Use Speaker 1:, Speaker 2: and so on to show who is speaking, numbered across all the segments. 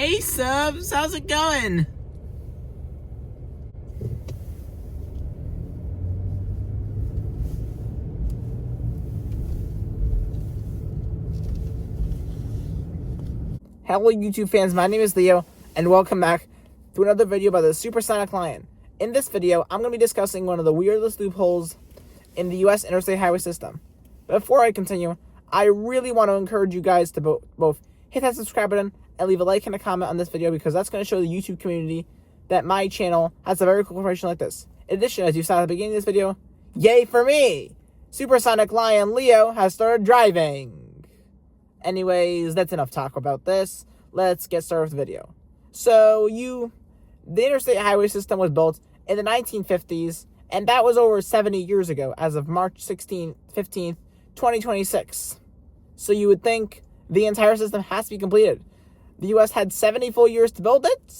Speaker 1: Hey subs, how's it going? Hello YouTube fans, my name is Leo, and welcome back to another video about the Supersonic Lion. In this video, I'm going to be discussing one of the weirdest loopholes in the US interstate highway system. But before I continue, I really want to encourage you guys to both hit that subscribe button and leave a like and a comment on this video, because that's going to show the YouTube community that my channel has a very cool information like this. In addition, as you saw at the beginning of this video, yay for me! Supersonic Lion Leo has started driving. Anyways, that's enough talk about this. Let's get started with the video. So, the interstate highway system was built in the 1950s, and that was over 70 years ago, as of March 15th, 2026. So you would think the entire system has to be completed. The U.S. had 70 full years to build it?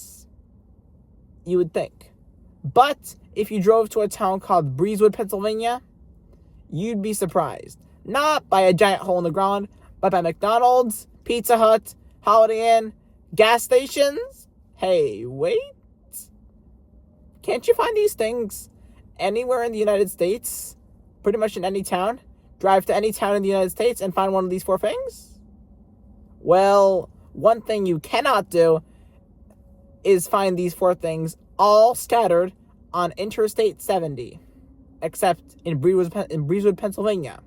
Speaker 1: You would think. But if you drove to a town called Breezewood, Pennsylvania, you'd be surprised. Not by a giant hole in the ground, but by McDonald's, Pizza Hut, Holiday Inn, gas stations. Hey, wait. Can't you find these things anywhere in the United States? Pretty much in any town? Drive to any town in the United States and find one of these four things? Well, one thing you cannot do is find these four things all scattered on Interstate 70, except in Breezewood, Pennsylvania,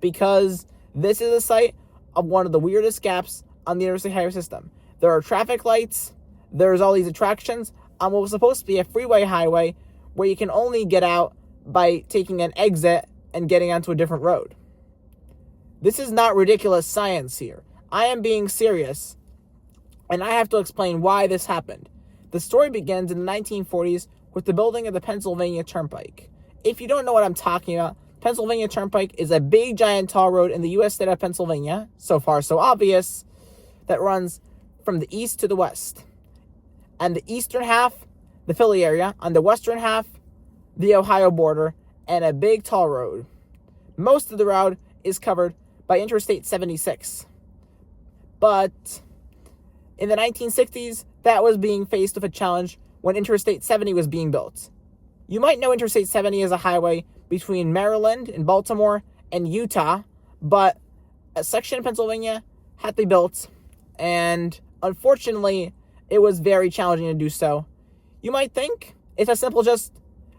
Speaker 1: because this is a site of one of the weirdest gaps on the interstate highway system. There are traffic lights, there's all these attractions on what was supposed to be a freeway highway where you can only get out by taking an exit and getting onto a different road. This is not ridiculous science here. I am being serious, and I have to explain why this happened. The story begins in the 1940s with the building of the Pennsylvania Turnpike. If you don't know what I'm talking about, Pennsylvania Turnpike is a big, giant, tall road in the U.S. state of Pennsylvania, so far so obvious, that runs from the east to the west. On the eastern half, the Philly area. On the western half, the Ohio border, and a big, tall road. Most of the route is covered by Interstate 76. But in the 1960s, that was being faced with a challenge when Interstate 70 was being built. You might know Interstate 70 as a highway between Maryland and Baltimore and Utah, but a section of Pennsylvania had to be built, and unfortunately, it was very challenging to do so. You might think it's as simple just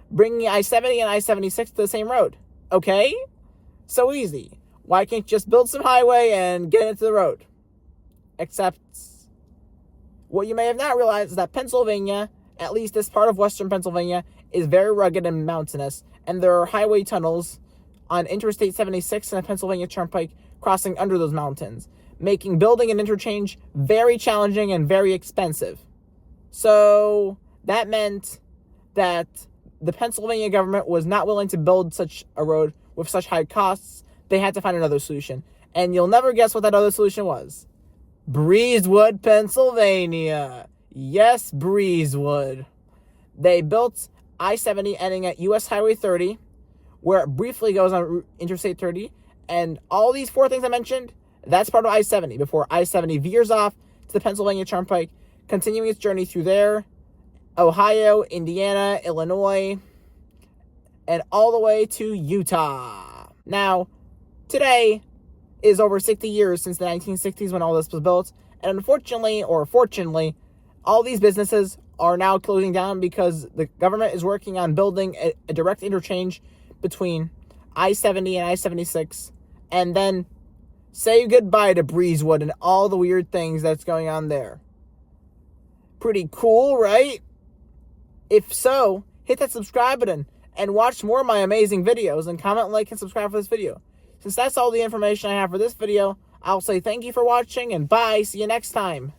Speaker 1: bringing I-70 and I-76 to the same road. Okay? So easy. Why can't you just build some highway and get into the road? Except, what you may have not realized is that Pennsylvania, at least this part of western Pennsylvania, is very rugged and mountainous, and there are highway tunnels on Interstate 76 and the Pennsylvania Turnpike crossing under those mountains, making building an interchange very challenging and very expensive. So that meant that the Pennsylvania government was not willing to build such a road with such high costs. They had to find another solution. And you'll never guess what that other solution was. Breezewood, Pennsylvania. Yes, Breezewood. They built I-70 ending at US Highway 30, where it briefly goes on Interstate 30. And all these four things I mentioned, that's part of I-70, before I-70 veers off to the Pennsylvania Turnpike, continuing its journey through there, Ohio, Indiana, Illinois, and all the way to Utah. Now, today is over 60 years since the 1960s when all this was built, and unfortunately, or fortunately, all these businesses are now closing down because the government is working on building a direct interchange between I-70 and I-76, and then say goodbye to Breezewood and all the weird things that's going on there. Pretty cool, right? If so, hit that subscribe button and watch more of my amazing videos, and comment, like, and subscribe for this video. Since that's all the information I have for this video, I'll say thank you for watching, and bye. See you next time.